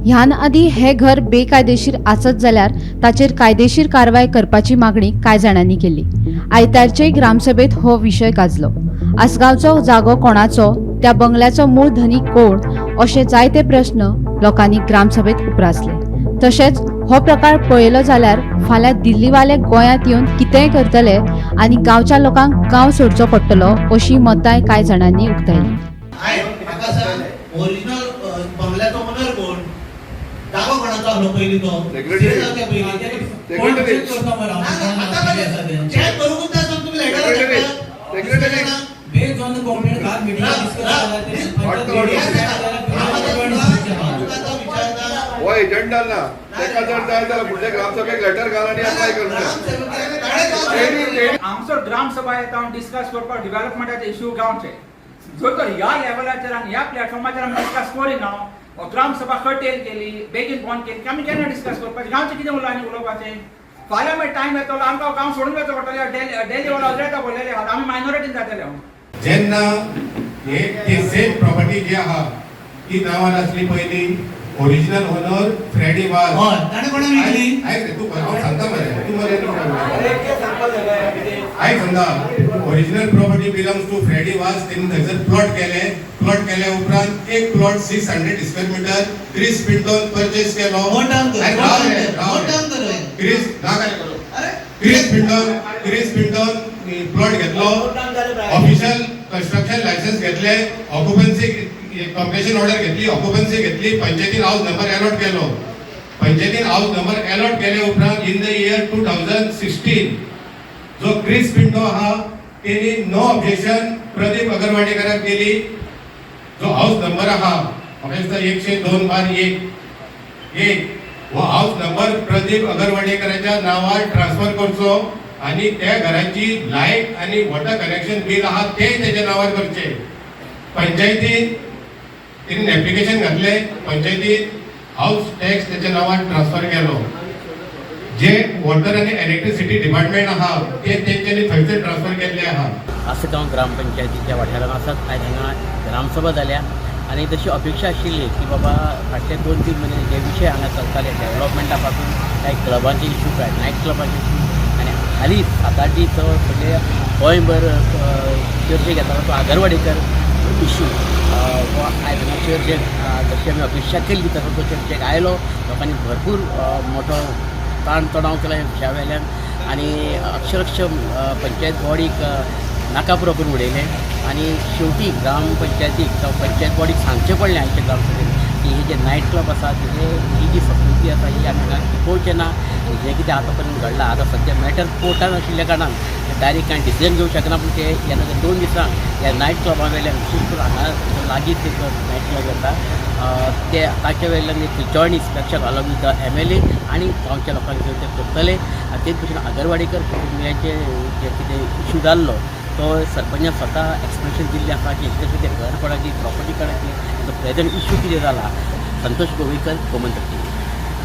ह्यान आदी हे घर बेकायदेशीर आसत जाल्यार ताचेर कायदेशीर कारवाय करपाची मागणी कांय जाणांनी केली। आयतारचे ग्रामसभेत हो विशय गाजलो। आसगांवचो जागो कोणाचो, त्या बंगल्याचो मूळ धनी कोण अशे जायते प्रश्न लोकांनी ग्रामसभेत उपरासले। तशेंच हो प्रकार पळयलो जाल्यार फाल्यां दिल्लीवाले गोंयांत येवन कितेंय करतले आनी गांवच्या लोकांक गांव सोडचो पडटलो अशी मतांय कांय जाणांनी उक्तायली। ओरिजिनल बंगल्याचो ओनर कोण, जागो कोणाचो आसलो पयलीं तो सेक्रेटरी चेक करूंकूच नासतना तुम्ही letter secretary based on the complaint car meeting हो एजंडा ना तेका जर जाय जाल्यार फुडल्या ग्रामसभेक लेटर घाल आनी अप्लाय करता। आमचो ग्रामसभा येता हांव डिस्कस करपाक डेव्हलपमेंटाचे इश्यू गांवचे जर तर ह्या लेवलाचेर आनी ह्या प्लॅटफॉर्माचेर आमी डिस्कस करिना, ग्रामसभा कर्टेल केली, बेगीन बंद केली, आमी केन्ना डिस्कस करपाचें? गांवचें कितें उरलां आनी उलोवपाचें? फाल्यां मागीर टायम येतलो आमकां गांव सोडून वचचो पडटलें। डेली वाला अजरेता बोललेले आहात, आमी मायनॉरिटीन जातले। जेन्ना हे सेम प्रॉपर्टी जी आहा ती नांवार आसली पयलीं, ओरिजिनल ओनर फ्रेडी वाज। हय, ताणे कोणाक विकली? आयक रे तूं हांव सांगता मरे, तूं मरे आयक सांगता, original property belongs to Freddy Vaz. तेणी थंयसर प्लॉट केले उपरांत एक प्लॉट 600 स्क्वेअर मीटर क्रिस पिंटोन परचेस केलो। क्रिस पिंटोन प्लॉट घेतलो, ऑफिशियल कंस्ट्रक्शन लायसन्स घेतले, ऑक्युपन्सी कंप्लेशन ऑर्डर घेतली, ऑक्युपन्सी घेतली, पंचायतीन हाऊस नंबर अलॉट केलो। पंचायतीन हाऊस नंबर अलॉट केले उपरांत इन द इयर 2016 जो क्रिस पिंटो आहा तेणी नो ऑब्जेक्शन प्रदीप अगरवाडेकराक केली। जो हाऊस नंबर आहा म्हाका दिसता 102/1 हो हाऊस नंबर प्रदीप अगरवाडेकराच्या नावार ट्रान्सफर करचो आणि त्या घराची लाईट आणि वॉटर कनेक्शन बिल आहा ते त्याच्या नावार करचे। पंचायतीन तिने ऍप्लिकेशन घातले, पंचायतीन हाऊस टॅक्स त्याच्या नावार ट्रान्सफर केलो। जे वॉटर आणि इलेक्ट्रिसिटी डिपार्टमेंट आहा ते तेंच्यांनी थंयसर ट्रान्सफर केल्ले आहा। आसगांव ग्रामपंचायतीच्या वाठारांत आसात। आयज हांगा ग्रामसभा जाल्या आनी तशी अपेक्षा आशिल्ली की बाबा फाटले 2-3 म्हयने जे विशय हांगा चलताले डेव्हलपमेंटा पासून कांय क्लबांचे इश्यू, काय नायट क्लबाचे इश्यू, आनी हालींच 7-8 दीस सगळे गोंयभर चर्चेक येतालो तो आगरवाडीकर इश्यू हो आयज हांगा चर्चेक जशी आमी अपेक्षा केल्ली तसो तो चर्चेक आयलो। लोकांनी भरपूर मोठो ताण तणाव केला ह्या विशया वेल्यान आनी अक्षरशः पंचायत बॉडीक नाकापुरो करून उडयले आनी शेवटी ग्रामपंचायतीक जावं पंचायत बॉडीक सांगचें पडलें आयच्या ग्रामसभेन की हे जे नायट क्लब आसा ही जी फॅसिलिटी आसा ही आमी हांगा टिकोवचें ना। जें कितें आतां पर्यंत घडलां, आतां सद्या मॅटर कोर्टान आशिल्ल्या कारणान डायरेक्ट कांय डिसिजन घेवंक शकना, पूण ते येणाऱ्या 2 दिसांक ह्या नायट क्लबा वयल्यान विशेष करून हांगा लागींच एक नायट क्लब येता ते ताचे वयल्यान एक जॉयंट इन्स्पेक्शन घालून MLA आनी गांवच्या लोकांक घेवन ते करतले। तेच भशेन आगरवाडीकर कुटुंबियांचे जे कितें इश्यू जाल्लो तो सरपंचान स्वता एक्सप्लेनेशन दिल्लें आसा की कितें घर कोणाची प्रॉपर्टी कोणाची प्रेझेंट इश्यू कितें जाला। संतोष गोवेकर, गोमंतक टीव्ही।